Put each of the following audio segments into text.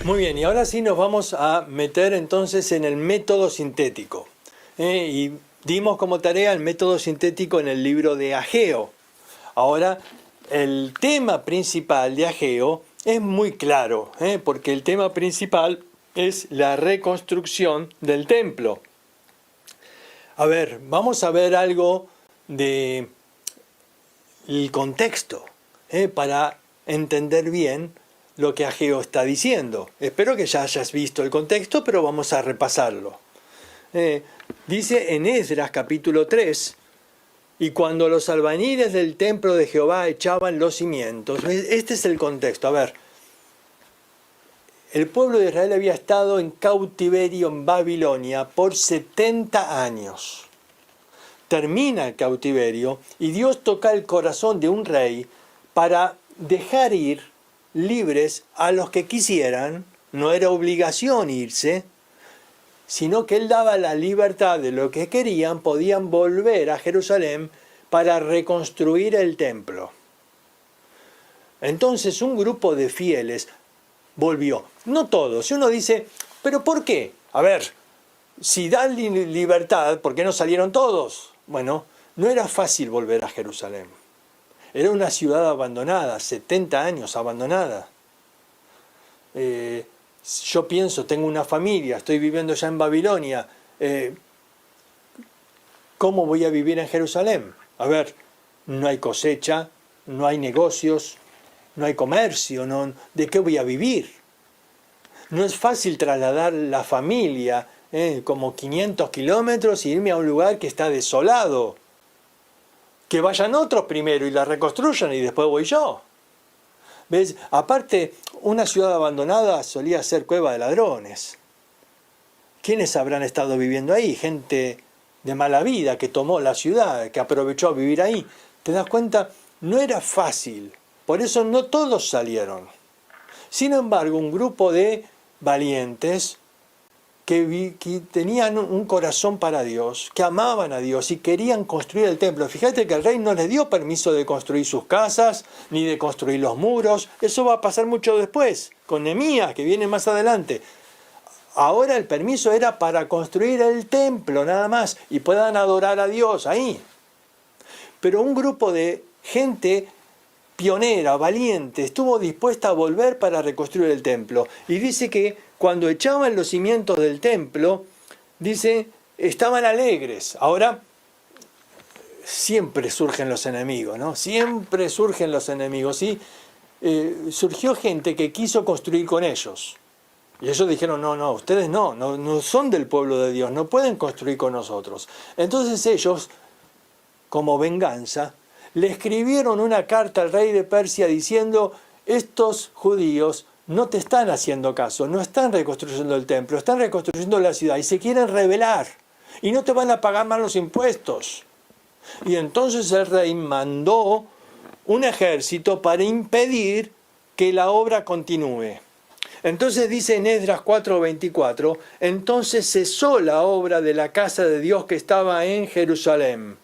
Muy bien, y ahora sí nos vamos a meter entonces en el método sintético. Y dimos como tarea el método sintético en el libro de Ageo. Ahora, el tema principal de Ageo es muy claro, porque el tema principal es la reconstrucción del templo. A ver, vamos a ver algo del contexto, para entender bien lo que Ageo está diciendo. Espero que ya hayas visto el contexto, pero vamos a repasarlo. Dice en Esdras capítulo 3, y cuando los albañiles del templo de Jehová echaban los cimientos. Este es el contexto. A ver, el pueblo de Israel había estado en cautiverio en Babilonia por 70 años. Termina el cautiverio y Dios toca el corazón de un rey para dejar ir libres a los que quisieran. No era obligación irse, sino que él daba la libertad de lo que querían, podían volver a Jerusalén para reconstruir el templo. Entonces un grupo de fieles volvió, no todos. Y uno dice, ¿pero por qué? A ver, si dan libertad, ¿por qué no salieron todos? Bueno, no era fácil volver a Jerusalén. Era una ciudad abandonada, 70 años abandonada. Yo pienso, tengo una familia, estoy viviendo ya en Babilonia. ¿Cómo voy a vivir en Jerusalén? A ver, no hay cosecha, no hay negocios, no hay comercio, ¿de qué voy a vivir? No es fácil trasladar la familia, como 500 kilómetros, y irme a un lugar que está desolado. Que vayan otros primero y la reconstruyan y después voy yo. ¿Ves? Aparte, una ciudad abandonada solía ser cueva de ladrones. ¿Quiénes habrán estado viviendo ahí? Gente de mala vida que tomó la ciudad, que aprovechó a vivir ahí. ¿Te das cuenta? No era fácil. Por eso no todos salieron. Sin embargo, un grupo de valientes que tenían un corazón para Dios, que amaban a Dios y querían construir el templo. Fíjate que el rey no les dio permiso de construir sus casas, ni de construir los muros. Eso va a pasar mucho después, con Nehemías, que viene más adelante. Ahora el permiso era para construir el templo, nada más, y puedan adorar a Dios ahí. Pero un grupo de gente pionera, valiente, estuvo dispuesta a volver para reconstruir el templo. Y dice que cuando echaban los cimientos del templo, dice, estaban alegres. Ahora, siempre surgen los enemigos, ¿no? Siempre surgen los enemigos. Y surgió gente que quiso construir con ellos. Y ellos dijeron, no, ustedes no son del pueblo de Dios, no pueden construir con nosotros. Entonces ellos, como venganza, le escribieron una carta al rey de Persia diciendo, estos judíos no te están haciendo caso, no están reconstruyendo el templo, están reconstruyendo la ciudad y se quieren rebelar y no te van a pagar más los impuestos. Y entonces el rey mandó un ejército para impedir que la obra continúe. Entonces dice en Esdras 4:24, entonces cesó la obra de la casa de Dios que estaba en Jerusalén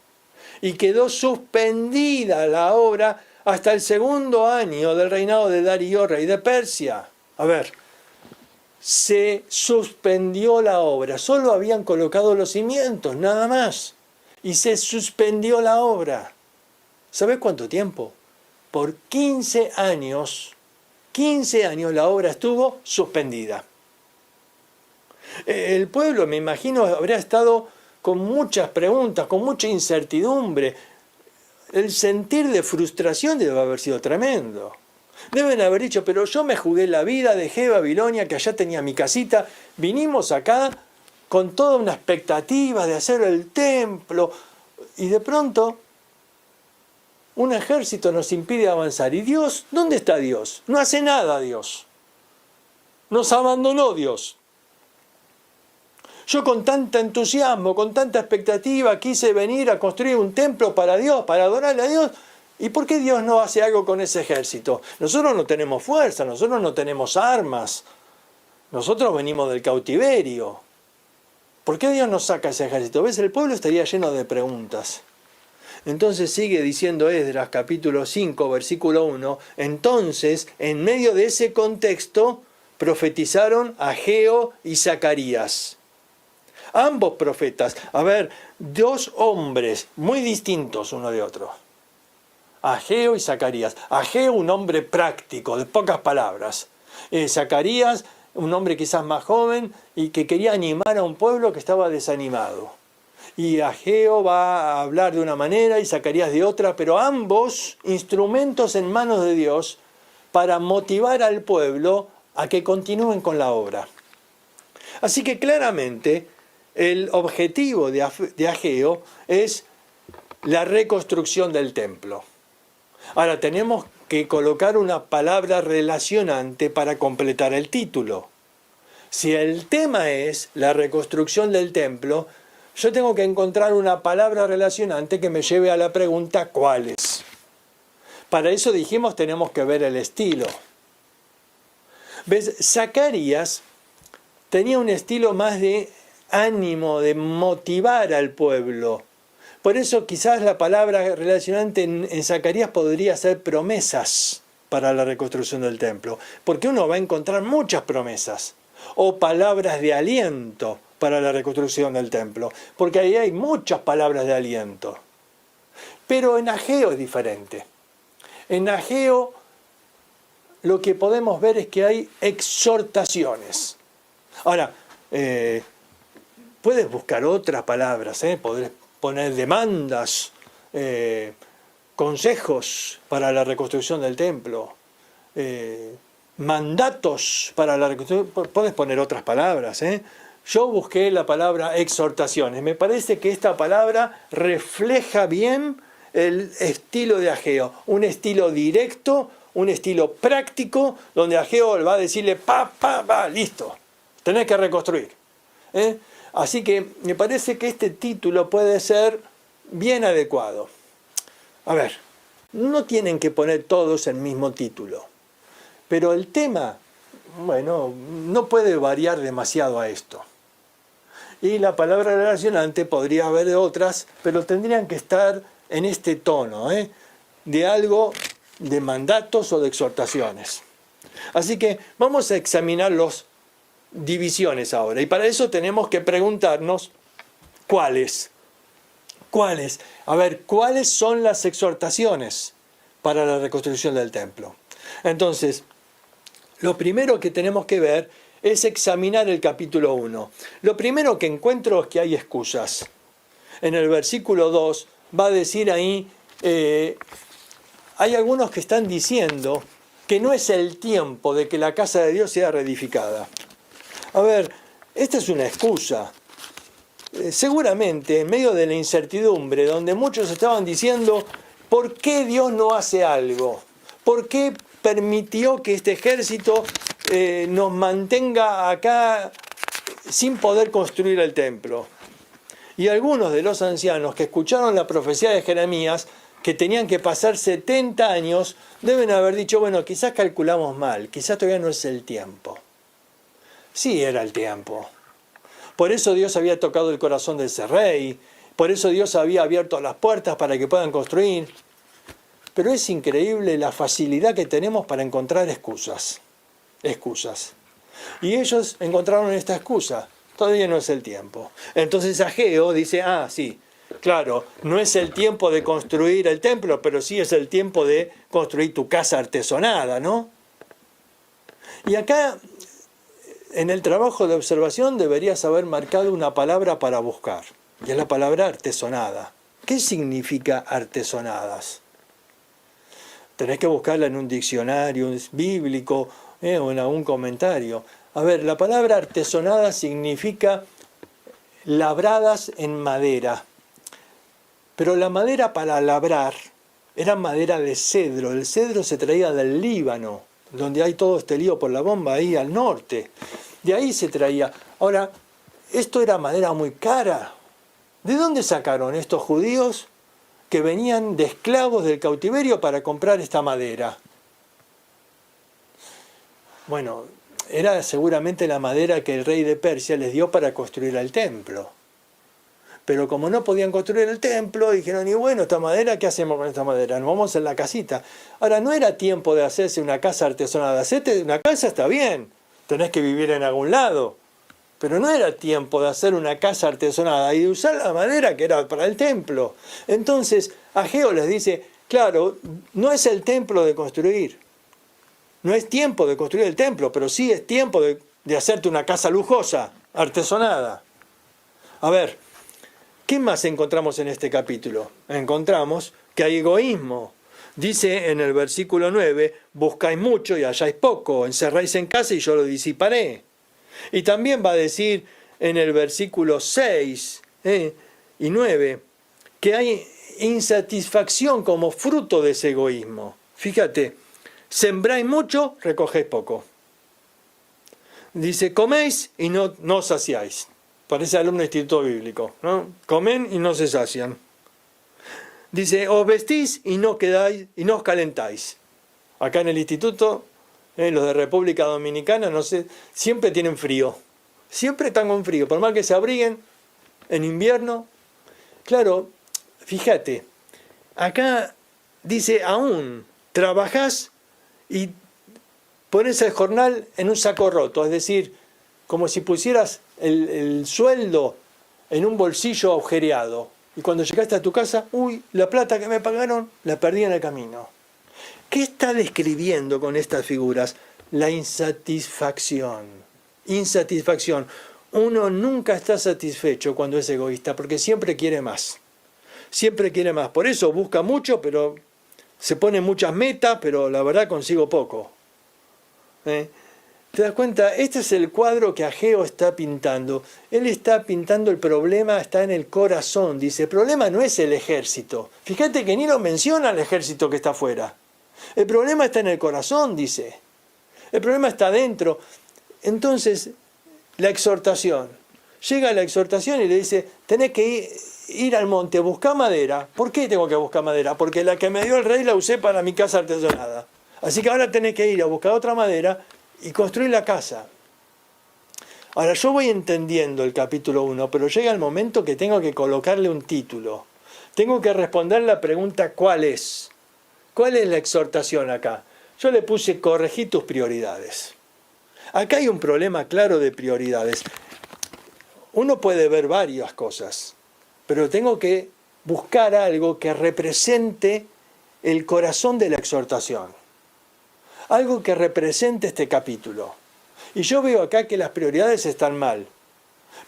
y quedó suspendida la obra hasta el segundo año del reinado de Darío, rey de Persia. A ver, se suspendió la obra, solo habían colocado los cimientos, nada más. Y se suspendió la obra. ¿Sabes cuánto tiempo? Por 15 años la obra estuvo suspendida. El pueblo, me imagino, habría estado con muchas preguntas, con mucha incertidumbre. El sentir de frustración debe haber sido tremendo. Deben haber dicho, pero yo me jugué la vida, dejé Babilonia, que allá tenía mi casita, vinimos acá con toda una expectativa de hacer el templo, y de pronto un ejército nos impide avanzar. ¿Y Dios? ¿Dónde está Dios? No hace nada Dios. Nos abandonó Dios. Yo con tanto entusiasmo, con tanta expectativa, quise venir a construir un templo para Dios, para adorarle a Dios. ¿Y por qué Dios no hace algo con ese ejército? Nosotros no tenemos fuerza, nosotros no tenemos armas. Nosotros venimos del cautiverio. ¿Por qué Dios nos saca ese ejército? ¿Ves? El pueblo estaría lleno de preguntas. Entonces sigue diciendo Esdras, capítulo 5, versículo 1, entonces, en medio de ese contexto, profetizaron Ageo y Zacarías. Ambos profetas, a ver, dos hombres muy distintos uno de otro. Ageo y Zacarías. Ageo, un hombre práctico, de pocas palabras. Zacarías, un hombre quizás más joven y que quería animar a un pueblo que estaba desanimado. Y Ageo va a hablar de una manera y Zacarías de otra, pero ambos instrumentos en manos de Dios para motivar al pueblo a que continúen con la obra. Así que claramente el objetivo de Ageo es la reconstrucción del templo. Ahora tenemos que colocar una palabra relacionante para completar el título. Si el tema es la reconstrucción del templo, yo tengo que encontrar una palabra relacionante que me lleve a la pregunta ¿cuál es? Para eso dijimos tenemos que ver el estilo. ¿Ves? Zacarías tenía un estilo más de ánimo, de motivar al pueblo. Por eso quizás la palabra relacionante en Zacarías podría ser promesas para la reconstrucción del templo, porque uno va a encontrar muchas promesas, o palabras de aliento para la reconstrucción del templo, porque ahí hay muchas palabras de aliento. Pero en Ageo es diferente. En Ageo lo que podemos ver es que hay exhortaciones. Ahora, puedes buscar otras palabras, podés poner demandas, consejos para la reconstrucción del templo, mandatos para la reconstrucción, puedes poner otras palabras. Yo busqué la palabra exhortaciones, me parece que esta palabra refleja bien el estilo de Ageo, un estilo directo, un estilo práctico, donde Ageo va a decirle, listo, tenés que reconstruir. Así que me parece que este título puede ser bien adecuado. A ver, no tienen que poner todos el mismo título, pero el tema, bueno, no puede variar demasiado a esto. Y la palabra relacionante podría haber otras, pero tendrían que estar en este tono, de algo de mandatos o de exhortaciones. Así que vamos a examinar las divisiones ahora. Y para eso tenemos que preguntarnos cuáles. ¿Cuáles? A ver, ¿cuáles son las exhortaciones para la reconstrucción del templo? Entonces, lo primero que tenemos que ver es examinar el capítulo 1. Lo primero que encuentro es que hay excusas. En el versículo 2 va a decir ahí, hay algunos que están diciendo que no es el tiempo de que la casa de Dios sea reedificada. A ver, esta es una excusa. Seguramente en medio de la incertidumbre, donde muchos estaban diciendo, ¿por qué Dios no hace algo? ¿Por qué permitió que este ejército nos mantenga acá sin poder construir el templo? Y algunos de los ancianos que escucharon la profecía de Jeremías, que tenían que pasar 70 años, deben haber dicho, bueno, quizás calculamos mal, quizás todavía no es el tiempo. Sí era el tiempo. Por eso Dios había tocado el corazón de ese rey, por eso Dios había abierto las puertas para que puedan construir. Pero es increíble la facilidad que tenemos para encontrar excusas. Y ellos encontraron esta excusa. Todavía no es el tiempo. Entonces Ageo dice, sí, claro, no es el tiempo de construir el templo, pero sí es el tiempo de construir tu casa artesonada, ¿no? Y acá, en el trabajo de observación, deberías haber marcado una palabra para buscar. Y es la palabra artesonada. ¿Qué significa artesonadas? Tenés que buscarla en un diccionario bíblico o en algún comentario. A ver, la palabra artesonada significa labradas en madera. Pero la madera para labrar era madera de cedro. El cedro se traía del Líbano, donde hay todo este lío por la bomba ahí al norte. De ahí se traía. Ahora, esto era madera muy cara. ¿De dónde sacaron estos judíos que venían de esclavos del cautiverio para comprar esta madera? Bueno, era seguramente la madera que el rey de Persia les dio para construir el templo. Pero como no podían construir el templo, dijeron, y bueno, esta madera, ¿qué hacemos con esta madera? Nos vamos en la casita. Ahora, no era tiempo de hacerse una casa artesanal. Hacerte una casa está bien, tenés que vivir en algún lado. Pero no era tiempo de hacer una casa artesanada y de usar la madera que era para el templo. Entonces, Ageo les dice, claro, no es el templo de construir. No es tiempo de construir el templo, pero sí es tiempo de hacerte una casa lujosa, artesanada. A ver, ¿qué más encontramos en este capítulo? Encontramos que hay egoísmo. Dice en el versículo 9, buscáis mucho y halláis poco, encerráis en casa y yo lo disiparé. Y también va a decir en el versículo 6 y 9 que hay insatisfacción como fruto de ese egoísmo. Fíjate, sembráis mucho, recogéis poco. Dice, coméis y no saciáis. Parece alumno de instituto bíblico, ¿no? Comen y no se sacian. Dice, os vestís y no quedáis y no os calentáis. Acá en el instituto, los de República Dominicana, no sé, siempre tienen frío. Siempre están con frío, por más que se abriguen en invierno. Claro, fíjate, acá dice, aún trabajás y pones el jornal en un saco roto, es decir, como si pusieras el sueldo en un bolsillo agujereado. Y cuando llegaste a tu casa, uy, la plata que me pagaron la perdí en el camino. ¿Qué está describiendo con estas figuras? La insatisfacción. Insatisfacción. Uno nunca está satisfecho cuando es egoísta, porque siempre quiere más. Siempre quiere más. Por eso busca mucho, pero se pone muchas metas, pero la verdad consigo poco. ¿Te das cuenta? Este es el cuadro que Ageo está pintando. Él está pintando el problema, está en el corazón. Dice, el problema no es el ejército. Fíjate que ni lo menciona el ejército que está afuera. El problema está en el corazón, dice. El problema está adentro. Entonces, la exhortación. Llega la exhortación y le dice, tenés que ir al monte, buscar madera. ¿Por qué tengo que buscar madera? Porque la que me dio el rey la usé para mi casa artesanada. Así que ahora tenés que ir a buscar otra madera y construir la casa. Ahora, yo voy entendiendo el capítulo 1, pero llega el momento que tengo que colocarle un título. Tengo que responder la pregunta, ¿cuál es? ¿Cuál es la exhortación acá? Yo le puse, corregí tus prioridades. Acá hay un problema claro de prioridades. Uno puede ver varias cosas, pero tengo que buscar algo que represente el corazón de la exhortación. Algo que represente este capítulo. Y yo veo acá que las prioridades están mal,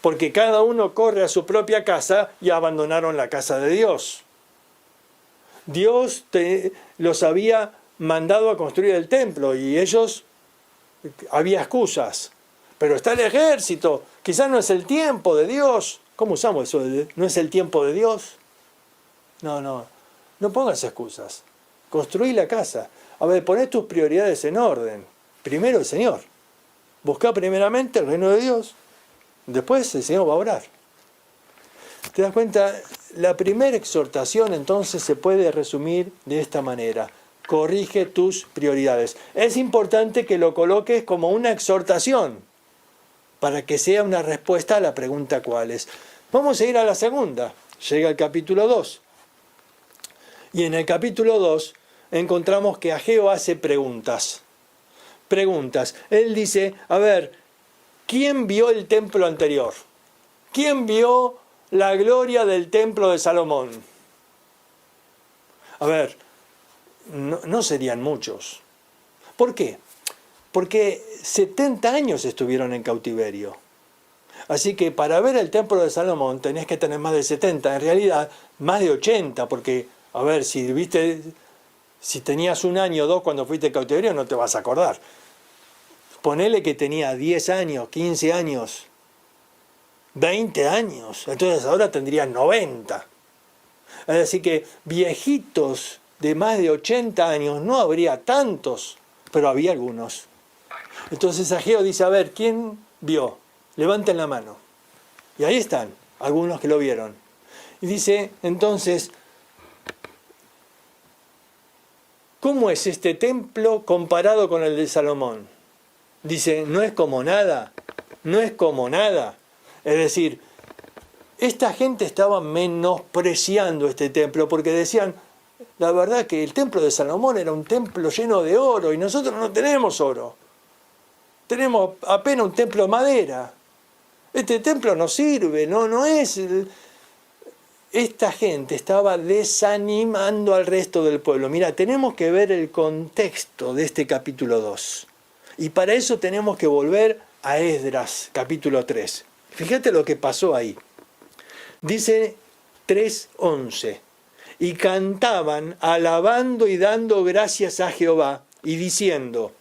porque cada uno corre a su propia casa y abandonaron la casa de Dios. Dios los había mandado a construir el templo y ellos, había excusas. Pero está el ejército, quizás no es el tiempo de Dios. ¿Cómo usamos eso? ¿No es el tiempo de Dios? No pongas excusas. Construí la casa. A ver, poné tus prioridades en orden. Primero el Señor. Buscá primeramente el reino de Dios. Después el Señor va a orar. ¿Te das cuenta? La primera exhortación entonces se puede resumir de esta manera. Corrige tus prioridades. Es importante que lo coloques como una exhortación para que sea una respuesta a la pregunta ¿cuál es? Vamos a ir a la segunda. Llega el capítulo 2. Y en el capítulo 2 encontramos que Ageo hace preguntas. Preguntas. Él dice, a ver, ¿quién vio el templo anterior? ¿Quién vio la gloria del templo de Salomón? A ver, no serían muchos. ¿Por qué? Porque 70 años estuvieron en cautiverio. Así que para ver el templo de Salomón tenés que tener más de 70, en realidad más de 80, porque, a ver, si tenías un año o dos cuando fuiste cautiverio no te vas a acordar. Ponele que tenía 10 años, 15 años, 20 años, entonces ahora tendrías 90. Así que viejitos de más de 80 años no habría tantos, pero había algunos. Entonces Ageo dice, a ver, ¿quién vio? Levanten la mano. Y ahí están, algunos que lo vieron. Y dice, entonces, ¿cómo es este templo comparado con el de Salomón? Dice, no es como nada, no es como nada. Es decir, esta gente estaba menospreciando este templo porque decían, la verdad que el templo de Salomón era un templo lleno de oro y nosotros no tenemos oro. Tenemos apenas un templo de madera. Este templo no sirve, no es... Esta gente estaba desanimando al resto del pueblo. Mira, tenemos que ver el contexto de este capítulo 2. Y para eso tenemos que volver a Esdras, capítulo 3. Fíjate lo que pasó ahí. Dice 3:11. Y cantaban, alabando y dando gracias a Jehová, y diciendo,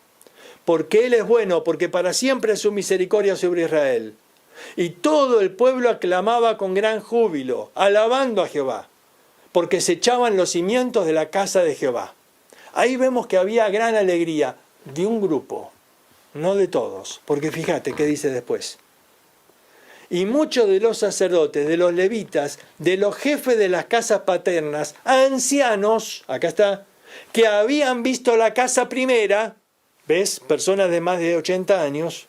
porque Él es bueno, porque para siempre es su misericordia sobre Israel. Y todo el pueblo aclamaba con gran júbilo, alabando a Jehová, porque se echaban los cimientos de la casa de Jehová. Ahí vemos que había gran alegría de un grupo, no de todos, porque fíjate qué dice después. Y muchos de los sacerdotes, de los levitas, de los jefes de las casas paternas, ancianos, acá está, que habían visto la casa primera, ¿ves? Personas de más de 80 años,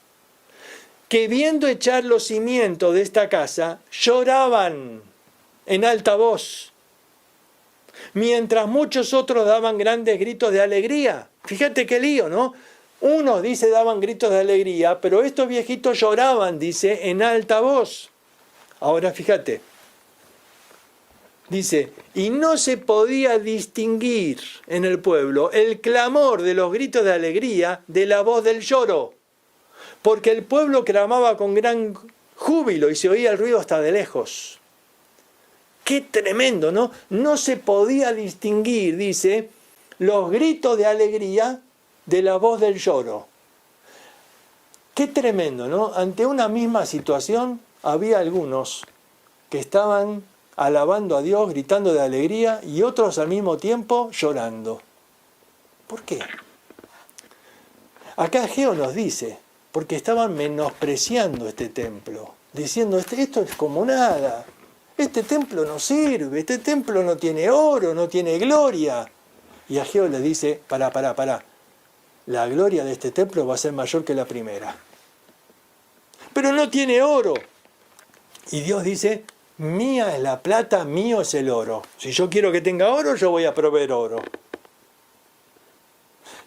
que viendo echar los cimientos de esta casa, lloraban en alta voz, mientras muchos otros daban grandes gritos de alegría. Fíjate qué lío, ¿no? Unos, dice, daban gritos de alegría, pero estos viejitos lloraban, dice, en alta voz. Ahora fíjate, dice, y no se podía distinguir en el pueblo el clamor de los gritos de alegría de la voz del lloro, porque el pueblo clamaba con gran júbilo y se oía el ruido hasta de lejos. ¡Qué tremendo!, ¿no? No se podía distinguir, dice, los gritos de alegría de la voz del lloro. ¡Qué tremendo!, ¿no? Ante una misma situación había algunos que estaban alabando a Dios, gritando de alegría, y otros al mismo tiempo llorando. ¿Por qué? Acá Ageo nos dice, porque estaban menospreciando este templo, diciendo, esto es como nada, este templo no sirve, este templo no tiene oro, no tiene gloria. Y Ageo les dice, pará, la gloria de este templo va a ser mayor que la primera. Pero no tiene oro. Y Dios dice, mía es la plata, mío es el oro. Si yo quiero que tenga oro, yo voy a proveer oro.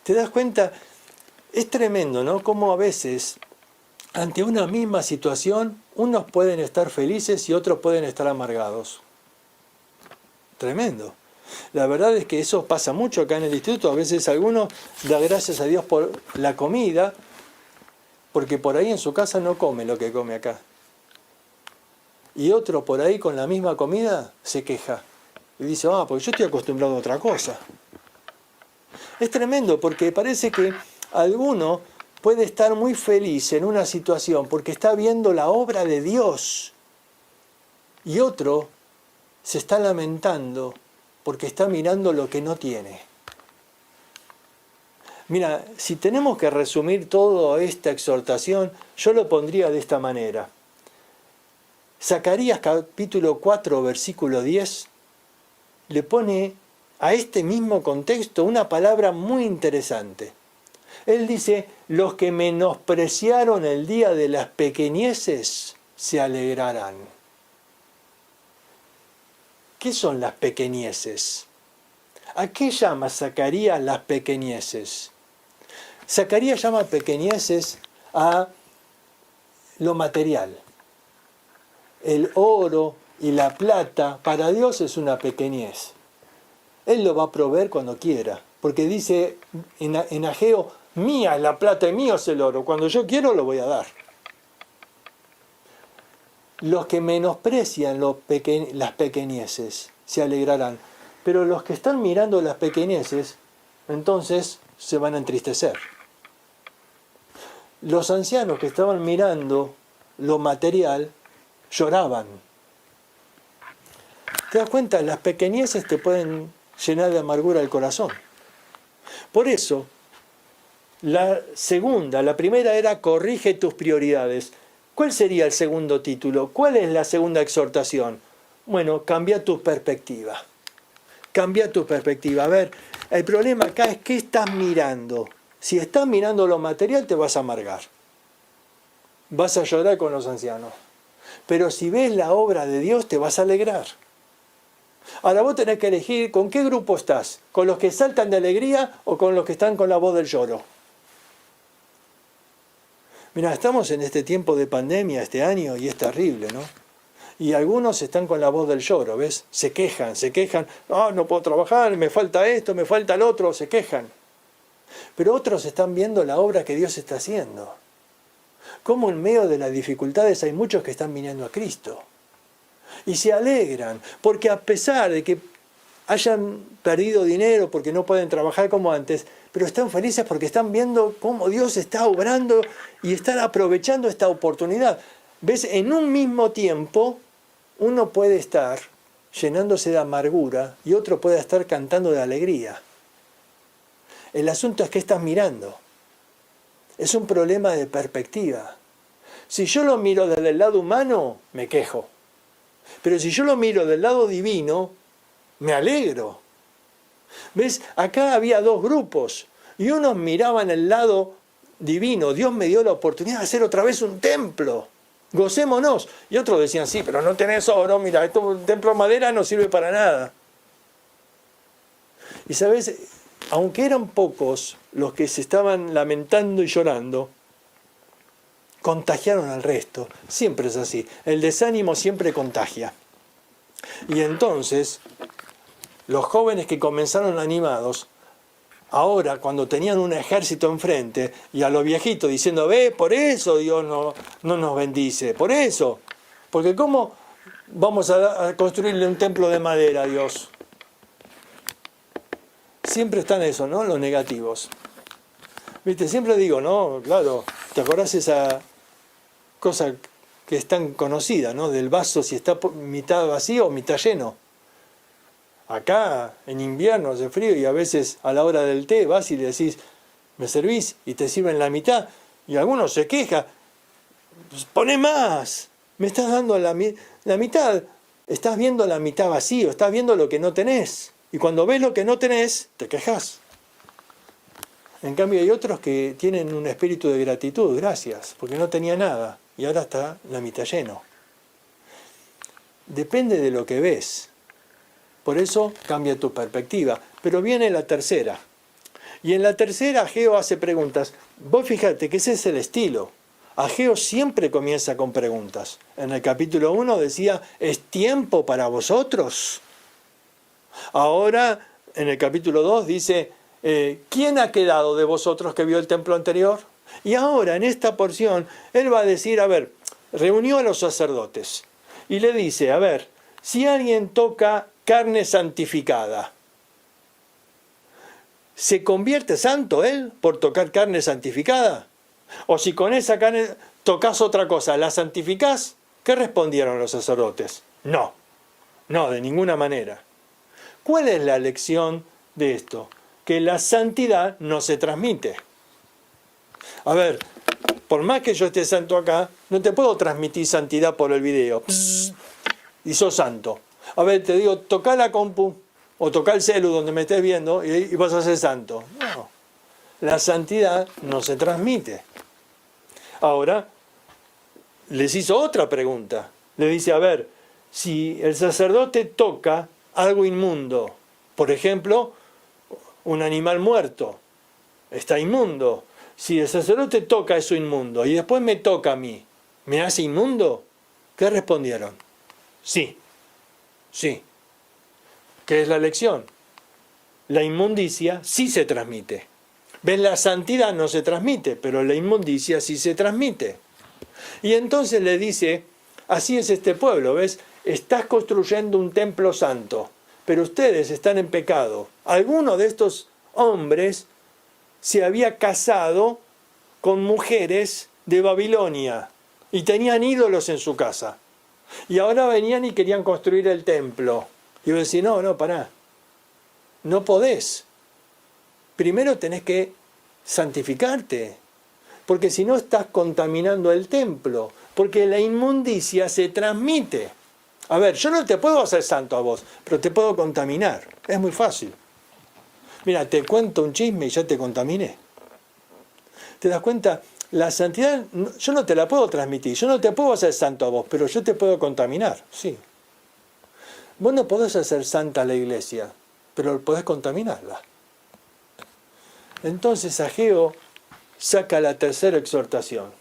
¿Te das cuenta? Es tremendo, ¿no? Cómo a veces, ante una misma situación, unos pueden estar felices y otros pueden estar amargados. Tremendo. La verdad es que eso pasa mucho acá en el instituto. A veces alguno da gracias a Dios por la comida, porque por ahí en su casa no come lo que come acá. Y otro por ahí con la misma comida se queja. Y dice, porque yo estoy acostumbrado a otra cosa. Es tremendo porque parece que alguno puede estar muy feliz en una situación porque está viendo la obra de Dios. Y otro se está lamentando porque está mirando lo que no tiene. Mira, si tenemos que resumir toda esta exhortación, yo lo pondría de esta manera. Zacarías capítulo 4, versículo 10, le pone a este mismo contexto una palabra muy interesante. Él dice, los que menospreciaron el día de las pequeñeces se alegrarán. ¿Qué son las pequeñeces? ¿A qué llama Zacarías las pequeñeces? Zacarías llama pequeñeces a lo material. El oro y la plata para Dios es una pequeñez. Él lo va a proveer cuando quiera, porque dice en Ageo, mía es la plata y mío es el oro, cuando yo quiero lo voy a dar. Los que menosprecian las pequeñeces se alegrarán, pero los que están mirando las pequeñeces, entonces se van a entristecer. Los ancianos que estaban mirando lo material, lloraban. ¿Te das cuenta? Las pequeñeces te pueden llenar de amargura el corazón. Por eso, la primera era corrige tus prioridades. ¿Cuál sería el segundo título? ¿Cuál es la segunda exhortación? Bueno, cambia tu perspectiva. Cambia tu perspectiva. A ver, el problema acá es ¿qué estás mirando? Si estás mirando lo material te vas a amargar. Vas a llorar con los ancianos. Pero si ves la obra de Dios, te vas a alegrar. Ahora vos tenés que elegir con qué grupo estás, con los que saltan de alegría o con los que están con la voz del lloro. Mirá, estamos en este tiempo de pandemia este año y es terrible, ¿no? Y algunos están con la voz del lloro, ¿ves? Se quejan, no puedo trabajar, me falta esto, me falta el otro, se quejan. Pero otros están viendo la obra que Dios está haciendo. Cómo en medio de las dificultades hay muchos que están viniendo a Cristo. Y se alegran, porque a pesar de que hayan perdido dinero, porque no pueden trabajar como antes, pero están felices porque están viendo cómo Dios está obrando y están aprovechando esta oportunidad. ¿Ves? En un mismo tiempo, uno puede estar llenándose de amargura y otro puede estar cantando de alegría. El asunto es que estás mirando. Es un problema de perspectiva. Si yo lo miro desde el lado humano, me quejo. Pero si yo lo miro del lado divino, me alegro. ¿Ves? Acá había dos grupos y unos miraban el lado divino. Dios me dio la oportunidad de hacer otra vez un templo. Gocémonos. Y otros decían, sí, pero no tenés oro, mira, esto un templo de madera no sirve para nada. Y sabes, aunque eran pocos los que se estaban lamentando y llorando, contagiaron al resto. Siempre es así. El desánimo siempre contagia. Y entonces, los jóvenes que comenzaron animados, ahora cuando tenían un ejército enfrente, y a los viejitos diciendo, ve, por eso Dios no nos bendice, por eso. Porque ¿cómo vamos a construirle un templo de madera a Dios? Siempre están eso, ¿no? Los negativos. ¿Viste? Siempre digo, ¿no? Claro, ¿te acordás esa cosa que es tan conocida, ¿no? Del vaso, si está mitad vacío o mitad lleno. Acá, en invierno, hace frío y a veces a la hora del té vas y le decís, ¿me servís? Y te sirven la mitad. Y algunos se quejan, pues poné más, me estás dando la mitad. Estás viendo la mitad vacío, estás viendo lo que no tenés. Y cuando ves lo que no tenés, te quejas. En cambio hay otros que tienen un espíritu de gratitud, gracias, porque no tenía nada y ahora está la mitad lleno. Depende de lo que ves. Por eso cambia tu perspectiva. Pero viene la tercera. Y en la tercera Ageo hace preguntas. Vos fíjate que ese es el estilo. Ageo siempre comienza con preguntas. En el capítulo 1 decía, ¿es tiempo para vosotros? Ahora, en el capítulo 2 dice, ¿quién ha quedado de vosotros que vio el templo anterior? Y ahora, en esta porción, él va a decir, a ver, reunió a los sacerdotes y le dice, a ver, si alguien toca carne santificada, ¿se convierte santo él por tocar carne santificada? O si con esa carne tocas otra cosa, ¿la santificás? ¿Qué respondieron los sacerdotes? No, de ninguna manera. ¿Cuál es la lección de esto? Que la santidad no se transmite. A ver, por más que yo esté santo acá, no te puedo transmitir santidad por el video. Psst, y sos santo. A ver, te digo, toca la compu o toca el celu donde me estés viendo y vas a ser santo. No, la santidad no se transmite. Ahora, les hizo otra pregunta. Le dice, a ver, si el sacerdote toca algo inmundo, por ejemplo, un animal muerto, está inmundo. Si el sacerdote toca eso inmundo y después me toca a mí, ¿me hace inmundo? ¿Qué respondieron? Sí. ¿Qué es la lección? La inmundicia sí se transmite. ¿Ves? La santidad no se transmite, pero la inmundicia sí se transmite. Y entonces le dice, así es este pueblo, ¿ves? Estás construyendo un templo santo, pero ustedes están en pecado. Alguno de estos hombres se había casado con mujeres de Babilonia y tenían ídolos en su casa. Y ahora venían y querían construir el templo. Y yo decía, no, pará. No podés. Primero tenés que santificarte. Porque si no estás contaminando el templo. Porque la inmundicia se transmite. A ver, yo no te puedo hacer santo a vos, pero te puedo contaminar. Es muy fácil. Mira, te cuento un chisme y ya te contaminé. ¿Te das cuenta? La santidad yo no te la puedo transmitir, yo no te puedo hacer santo a vos, pero yo te puedo contaminar, sí. Vos no podés hacer santa a la iglesia, pero podés contaminarla. Entonces Ageo saca la tercera exhortación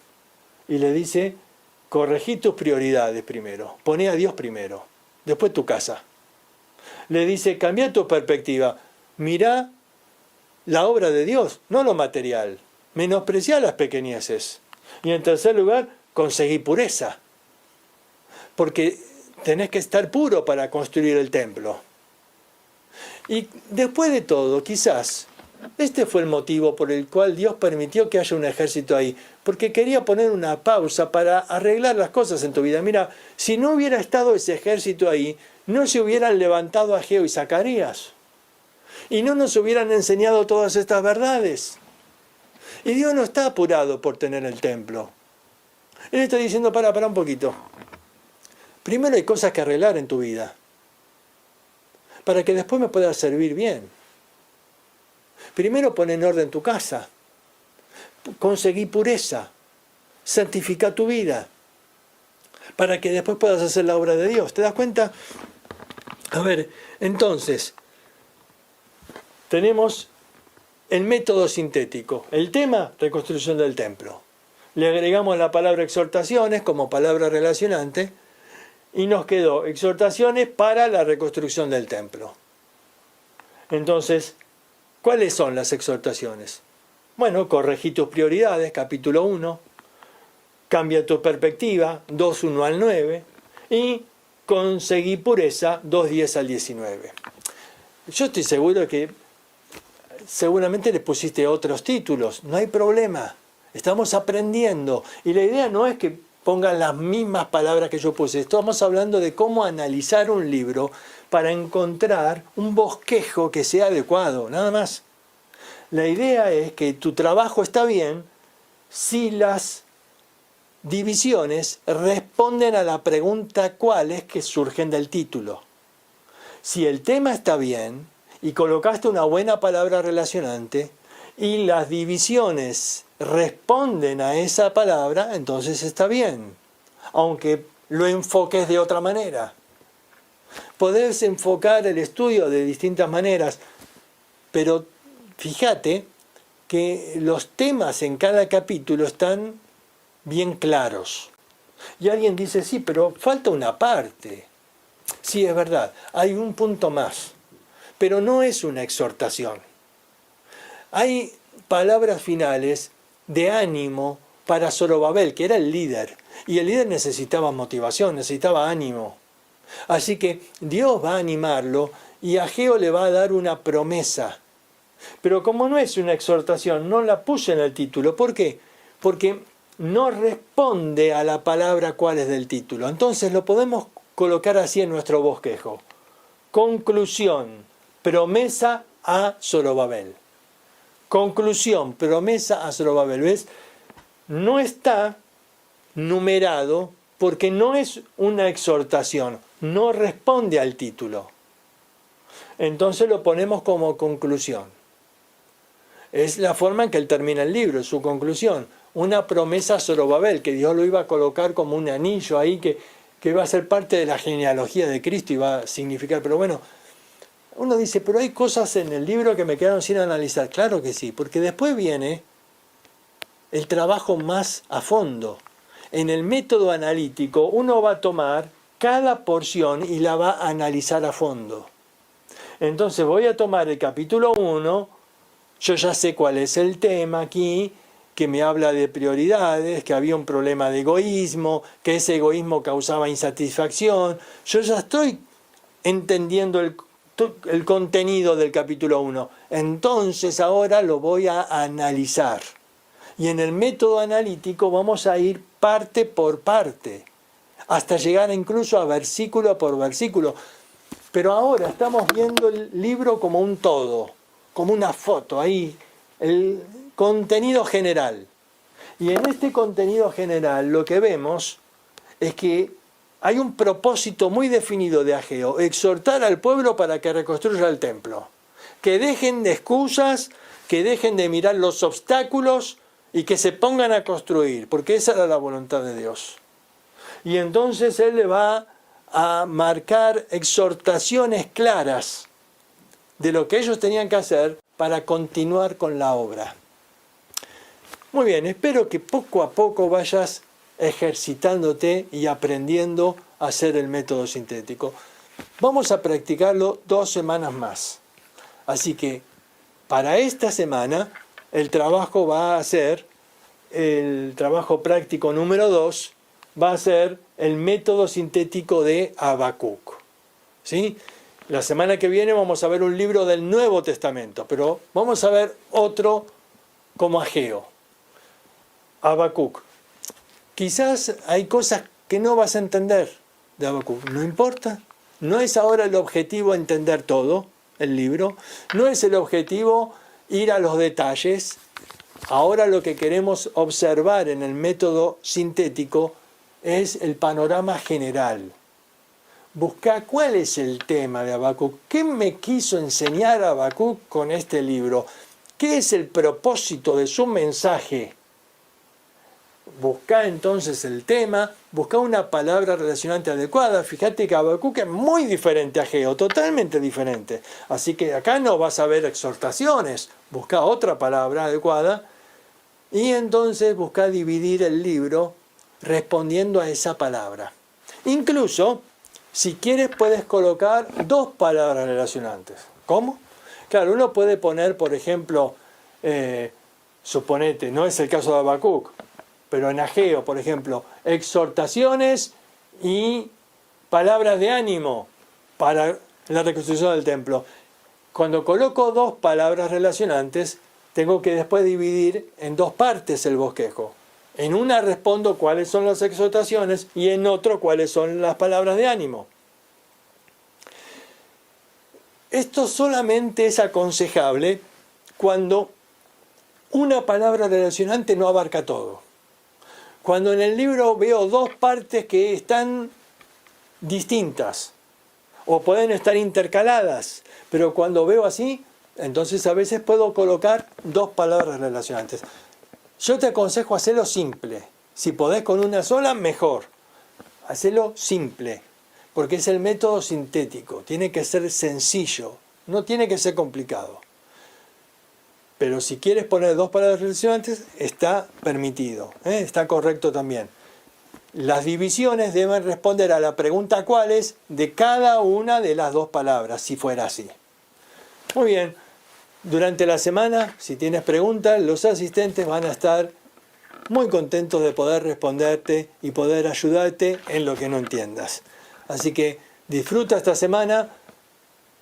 y le dice, corregí tus prioridades primero, poné a Dios primero, después tu casa. Le dice, cambia tu perspectiva, mirá la obra de Dios, no lo material. Menospreciá las pequeñeces. Y en tercer lugar, conseguí pureza. Porque tenés que estar puro para construir el templo. Y después de todo, quizás, este fue el motivo por el cual Dios permitió que haya un ejército ahí. Porque quería poner una pausa para arreglar las cosas en tu vida. Mira, si no hubiera estado ese ejército ahí, no se hubieran levantado Ageo y Zacarías. Y no nos hubieran enseñado todas estas verdades. Y Dios no está apurado por tener el templo. Él está diciendo, para un poquito. Primero hay cosas que arreglar en tu vida, para que después me puedas servir bien. Primero pon en orden tu casa. Conseguí pureza. Santifica tu vida, para que después puedas hacer la obra de Dios. ¿Te das cuenta? A ver, entonces, tenemos el método sintético. El tema, reconstrucción del templo. Le agregamos la palabra exhortaciones como palabra relacionante y nos quedó exhortaciones para la reconstrucción del templo. Entonces, ¿cuáles son las exhortaciones? Bueno, corregí tus prioridades, capítulo 1. Cambia tu perspectiva, 2:1 al 9. Y conseguí pureza, 2:10 al 19. Yo estoy seguro que seguramente le pusiste otros títulos, no hay problema, estamos aprendiendo y la idea no es que pongan las mismas palabras que yo puse, estamos hablando de cómo analizar un libro para encontrar un bosquejo que sea adecuado, nada más. La idea es que tu trabajo está bien si las divisiones responden a la pregunta cuáles que surgen del título. Si el tema está bien y colocaste una buena palabra relacionante y las divisiones responden a esa palabra, entonces está bien, aunque lo enfoques de otra manera. Podés enfocar el estudio de distintas maneras, pero fíjate que los temas en cada capítulo están bien claros. Y alguien dice, sí, pero falta una parte. Sí, es verdad, hay un punto más. Pero no es una exhortación. Hay palabras finales de ánimo para Zorobabel, que era el líder. Y el líder necesitaba motivación, necesitaba ánimo. Así que Dios va a animarlo y Ageo le va a dar una promesa. Pero como no es una exhortación, no la puse en el título. ¿Por qué? Porque no responde a la palabra cuál es del título. Entonces lo podemos colocar así en nuestro bosquejo. Conclusión. Promesa a Zorobabel. Conclusión, promesa a Zorobabel. ¿Ves? No está numerado porque no es una exhortación, no responde al título. Entonces lo ponemos como conclusión. Es la forma en que él termina el libro, su conclusión. Una promesa a Zorobabel, que Dios lo iba a colocar como un anillo ahí que iba a ser parte de la genealogía de Cristo y va a significar, pero bueno, uno dice, pero hay cosas en el libro que me quedaron sin analizar. Claro que sí, porque después viene el trabajo más a fondo. En el método analítico uno va a tomar cada porción y la va a analizar a fondo. Entonces voy a tomar el capítulo 1, yo ya sé cuál es el tema aquí, que me habla de prioridades, que había un problema de egoísmo, que ese egoísmo causaba insatisfacción. Yo ya estoy entendiendo el contenido del capítulo 1. Entonces ahora lo voy a analizar. Y en el método analítico vamos a ir parte por parte, hasta llegar incluso a versículo por versículo. Pero ahora estamos viendo el libro como un todo, como una foto, ahí, el contenido general. Y en este contenido general lo que vemos es que hay un propósito muy definido de Ageo, exhortar al pueblo para que reconstruya el templo. Que dejen de excusas, que dejen de mirar los obstáculos y que se pongan a construir, porque esa era la voluntad de Dios. Y entonces Él le va a marcar exhortaciones claras de lo que ellos tenían que hacer para continuar con la obra. Muy bien, espero que poco a poco vayas ejercitándote y aprendiendo a hacer el método sintético. Vamos a practicarlo 2 semanas más. Así que para esta semana el trabajo va a ser, el trabajo práctico número 2, va a ser el método sintético de Habacuc. ¿Sí? La semana que viene vamos a ver un libro del Nuevo Testamento, pero vamos a ver otro como Ageo. Habacuc. Quizás hay cosas que no vas a entender de Habacuc. No importa. No es ahora el objetivo entender todo el libro. No es el objetivo ir a los detalles. Ahora lo que queremos observar en el método sintético es el panorama general. Busca cuál es el tema de Habacuc. ¿Qué me quiso enseñar Habacuc con este libro? ¿Qué es el propósito de su mensaje? Busca entonces el tema, busca una palabra relacionante adecuada. Fíjate que Habacuc es muy diferente a Ageo, totalmente diferente. Así que acá no vas a ver exhortaciones, busca otra palabra adecuada y entonces busca dividir el libro respondiendo a esa palabra. Incluso, si quieres, puedes colocar 2 palabras relacionantes. ¿Cómo? Claro, uno puede poner, por ejemplo, suponete, no es el caso de Habacuc, pero en Ageo, por ejemplo, exhortaciones y palabras de ánimo para la reconstrucción del templo. Cuando coloco 2 palabras relacionantes, tengo que después dividir en 2 partes el bosquejo. En una respondo cuáles son las exhortaciones y en otro cuáles son las palabras de ánimo. Esto solamente es aconsejable cuando una palabra relacionante no abarca todo. Cuando en el libro veo 2 partes que están distintas o pueden estar intercaladas, pero cuando veo así, entonces a veces puedo colocar 2 palabras relacionantes. Yo te aconsejo hacerlo simple. Si podés con una sola, mejor. Hacelo simple, porque es el método sintético. Tiene que ser sencillo, no tiene que ser complicado. Pero si quieres poner 2 palabras relacionantes, está permitido, está correcto también. Las divisiones deben responder a la pregunta cuáles de cada una de las 2 palabras, si fuera así. Muy bien, durante la semana, si tienes preguntas, los asistentes van a estar muy contentos de poder responderte y poder ayudarte en lo que no entiendas. Así que disfruta esta semana,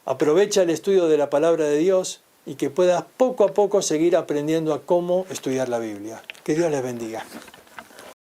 aprovecha el estudio de la palabra de Dios, y que puedas poco a poco seguir aprendiendo a cómo estudiar la Biblia. Que Dios les bendiga.